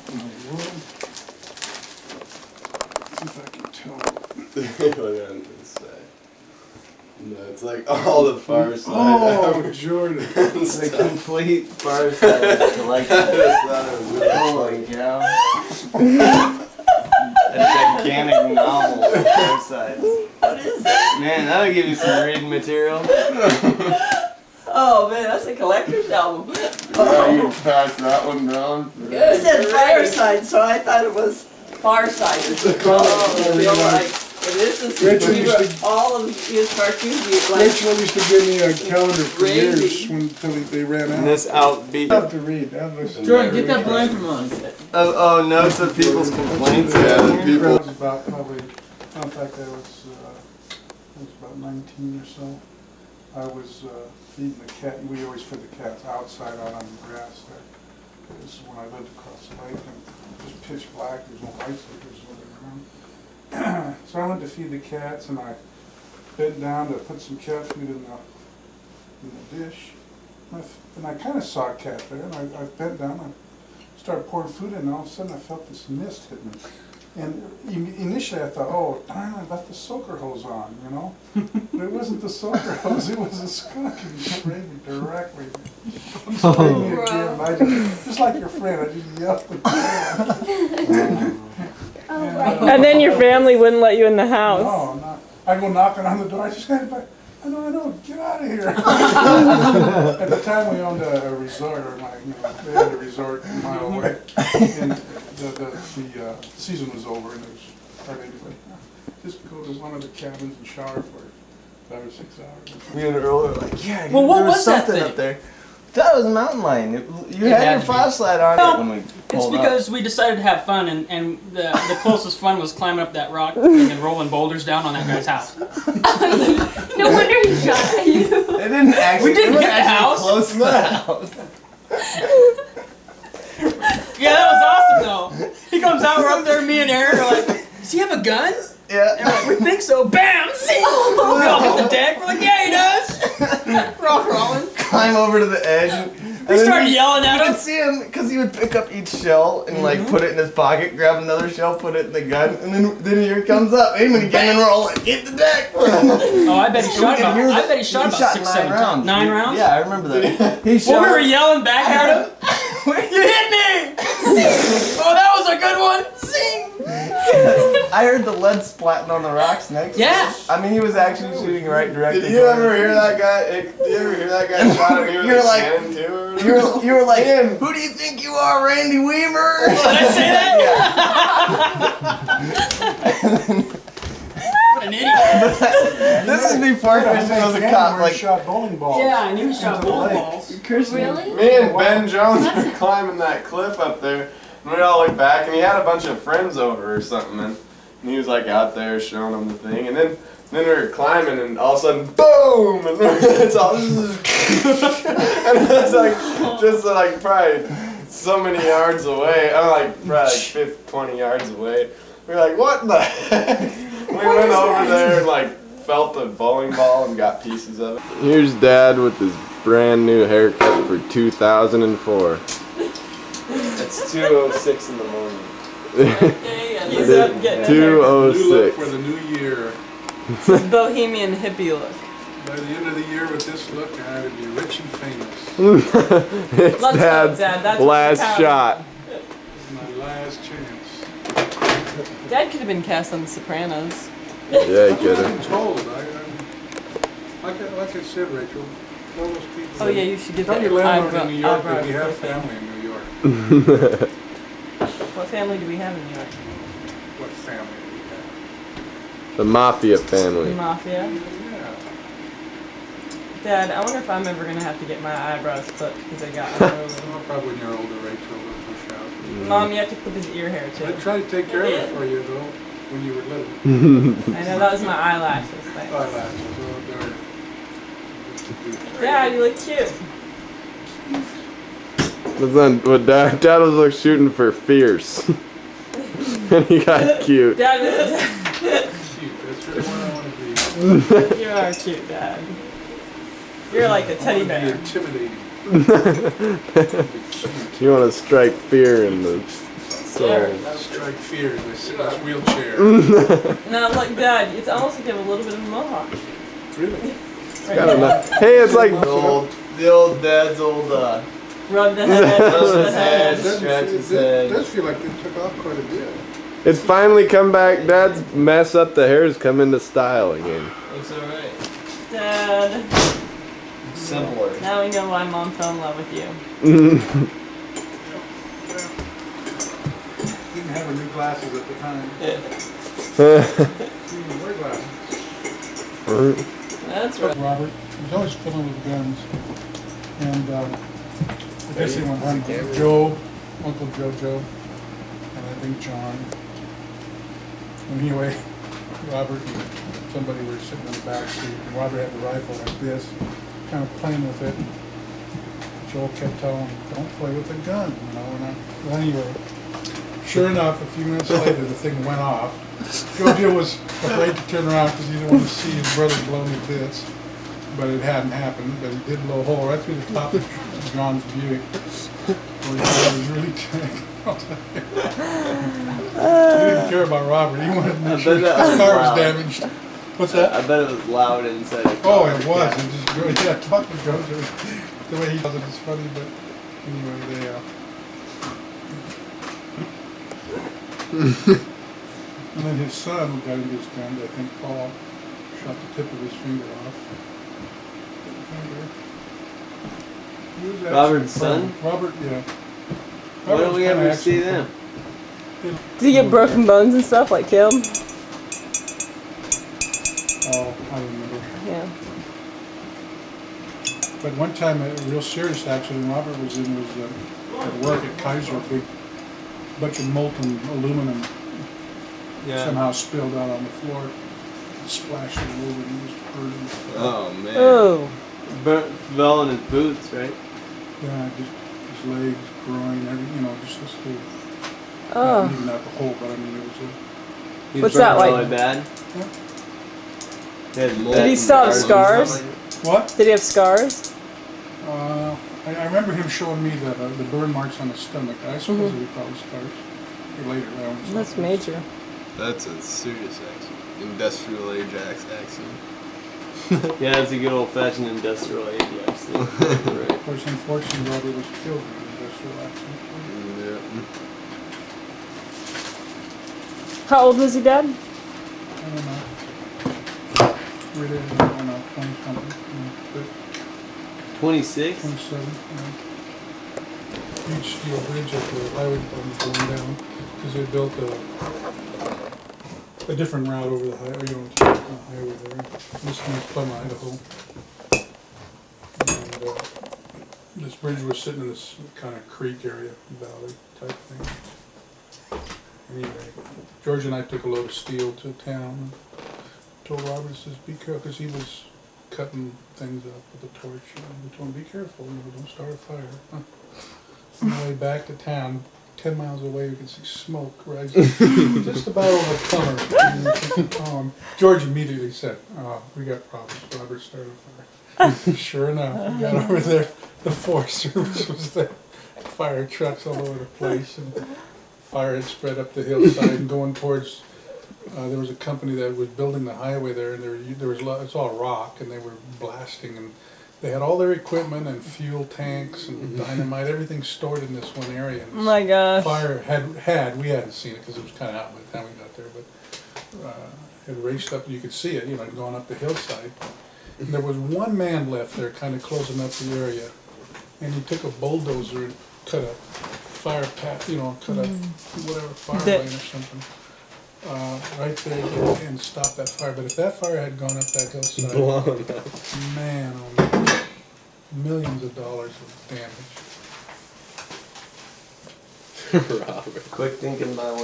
in the world? See if I can tell. Look on this side. No, it's like all the far side. Oh, Jordan. The complete far side collection. Holy cow. A gigantic novel of far sides. What is that? Man, that'll give you some reading material. Oh man, that's a collector's album. You can pass that one down. It said fireside, so I thought it was Farside. This is all of his cartoons. Rachel used to give me a calendar for years until they ran out. And this outbeat. I have to read. Jordan, get that blind from on. Oh, notes of people's complaints. Yeah, People. I was about probably, in fact, I was about 19 or so. I was feeding the cat. We always fed the cats outside out on the grass there. This is when I lived across the lake, and just pitch black. There's no light sleepers around. So I went to feed the cats, and I bent down to put some cat food in the dish. And I kind of saw a cat there, and I bent down and started pouring food in, and all of a sudden I felt this mist hit me. And initially I thought, oh, darn, I left the soaker hose on, you know? But it wasn't the soaker hose, it was a skunk, and he sprayed me directly. He sprayed me again, and just like your friend, I just yelled. And then your family wouldn't let you in the house. No, not. I go knocking on the door. I just got it back. I know, get out of here. At the time we owned a resort, or they had a resort a mile away. And the season was over and there was hardly anybody. Just go to one of the cabins and shower for 5 or 6 hours. Me and Earl were like, yeah, Well, what there was was that something thing? up there. That was a mountain lion. You had had your to be. flashlight on No, it when we It's pulled up. because we decided to have fun, and the closest fun was climbing up that rock and then rolling boulders down on that guy's house. No wonder he shot at you. It didn't actually. We didn't it was hit the actually house. Close to the house. Yeah, that was awesome though. He comes out, we're up there, me and Aaron are like, does he have a gun? Yeah. And we're like, we think so. Bam! See? We all hit the deck. We're like, yeah, he does. We're all crawling. Climb over to the edge. We started yelling at You him. could see him because he would pick up each shell and like put it in his pocket, grab another shell, put it in the gun, and then here it comes up, aiming again, and we're all like, hit the deck. Oh, I bet he So we shot could about. hear I bet he shot about 6, 7 times. 9 rounds. Yeah, I remember that. He shot. Well, we were yelling back at him. You hit me! Oh, that was a good one. Sing. I heard the lead splatting on the rocks next. Yeah. To I mean, he was actually shooting right directly. Did you ever hear that guy? Did you ever hear that guy shot at me with You're a like- cannon too? Or You were like, Ian. who do you think you are, Randy Weaver? Did I say that? What an idiot. This is before Christian was a cop. Like, Like, shot bowling balls. Yeah, and he was shot bowling lake. balls. Really? Me and Ben Jones were climbing that cliff up there, and we all looked back, and he had a bunch of friends over or something, and he was like out there showing them the thing, and then we were climbing, and all of a sudden, boom, and it's all, and it's like, just like probably so many yards away, I'm like probably like 20 yards away. We were like, what the heck? We went over there and like felt the bowling ball and got pieces of it. Here's Dad with his brand new haircut for 2004. it's 2:06 in the morning. He's up getting a New look 206. for the new year. his bohemian hippie look. By the end of the year with this look, I would be rich and famous. It's Let's go, Dad's Dad. That's what last we're shot. This is my last chance. Dad could have been cast on The Sopranos. Yeah, you That's what get I'm it. told. Like I said, Rachel, all those people. Oh yeah, you should get Tell that your landlord in New York eyebrow. that we have family in New York. What family do we have in New York? What family do we have? The Mafia family. Mafia. Yeah. Dad, I wonder if I'm ever gonna have to get my eyebrows clipped because I got unruly. Well, probably when you're older, Rachel, will push out. Mom, you have to clip his ear hair I too. tried to take care of it for you, though, when you were little. I know that was my eyelashes thing. Eyelashes, oh, they're... Dad, you look cute. What Dad was like shooting for fierce. And he got cute. Dad, this Cute, that's really what I want to be. you are cute, Dad. You're like a teddy I want to bear. be intimidating. You want to strike fear in the Strike fear, they sit in this wheelchair. No, like Dad, it's almost like you have a little bit of a mohawk. Really? Hey, it's like The old dad's old, Rub the head, Rub rub the his head. head. Scratch his It head. does feel like they took off quite a bit. it's finally come back. Dad's mess up the hair's come into style again. Looks alright. Dad, Simpler. now we know why Mom fell in love with you. Didn't have her new glasses at the time. Didn't even wear glasses. That's right. Robert, he was always fiddling with guns. And I guess he went hunting. Joe, Uncle Joe, and I think John. Anyway, Robert and somebody were sitting in the back seat, and Robert had the rifle like this, kind of playing with it. And Joel kept telling him, "Don't play with the gun," you know. And well, anyway, sure enough, a few minutes later, the thing went off. Joe was afraid to turn around because he didn't want to see his brother blown to bits. But it hadn't happened, but it did blow a hole right through the top of John's Buick. Where he was really tank. He didn't care about Robert. He wanted to make sure his car was damaged. What's that? I bet it was loud inside. The Oh, car. it was. It just, yeah, talk to Joe. The way he does it is funny, but anyway, and then his son, who got into his gun, I think Paul, shot the tip of his finger off. He was actually Robert's prone. son? Robert, yeah. When Robert do we was kinda ever see accident them? prone. Did he get broken bones and stuff like Caleb? Oh, I remember. Yeah. But one time, a real serious accident Robert was in was at work at Kaiser, a big bunch of molten aluminum somehow spilled out on the floor, splashed all over, and he was hurting. Oh man. Oh. Fell in his boots, right? Yeah, just his legs, groin, just this whole, Oh. not even not the whole, but I mean, it was He What's was that really like? bad. Yeah. Did he still have scars? what? Did he have scars? I remember him showing me the burn marks on his stomach. I suppose it was probably scars. Or later, I don't know. That's major. That's a serious accident. Industrial age accident. Yeah, that's a good old-fashioned industrial age accident. Right. Of course, unfortunately, Robert was killed in an industrial accident. Yeah. How old was he, Dad? I don't know. Really, I don't know, 20-something, but 26. 27, Huge steel bridge at the highway department going down, because they built a different route over the highway, highway there. This is Plum, Idaho. And this bridge was sitting in this kind of creek area, valley type thing. Anyway, George and I took a load of steel to town and told Robert, says, be careful, because he was cutting things up with a torch. We told him, be careful, don't start a fire. On the way back to town, 10 miles away, we could see smoke rising just about over the corner. George immediately said, oh, we got problems. Robert started a fire. Sure enough, we got over there. The Forest Service was there. Fire trucks all over the place. And fire had spread up the hillside and going towards, there was a company that was building the highway there, and there was it's all rock, and they were blasting, and they had all their equipment and fuel tanks and dynamite, everything stored in this one area. And Oh my gosh. fire we hadn't seen it because it was kind of out by the time we got there, but had raced up, you could see it, had gone up the hillside. And there was one man left there kind of closing up the area, and he took a bulldozer and cut a fire path, cut a whatever fire lane or something. Right there and stop that fire. But if that fire had gone up that hillside, man, oh man, millions of dollars of damage. Robert. Quick thinking about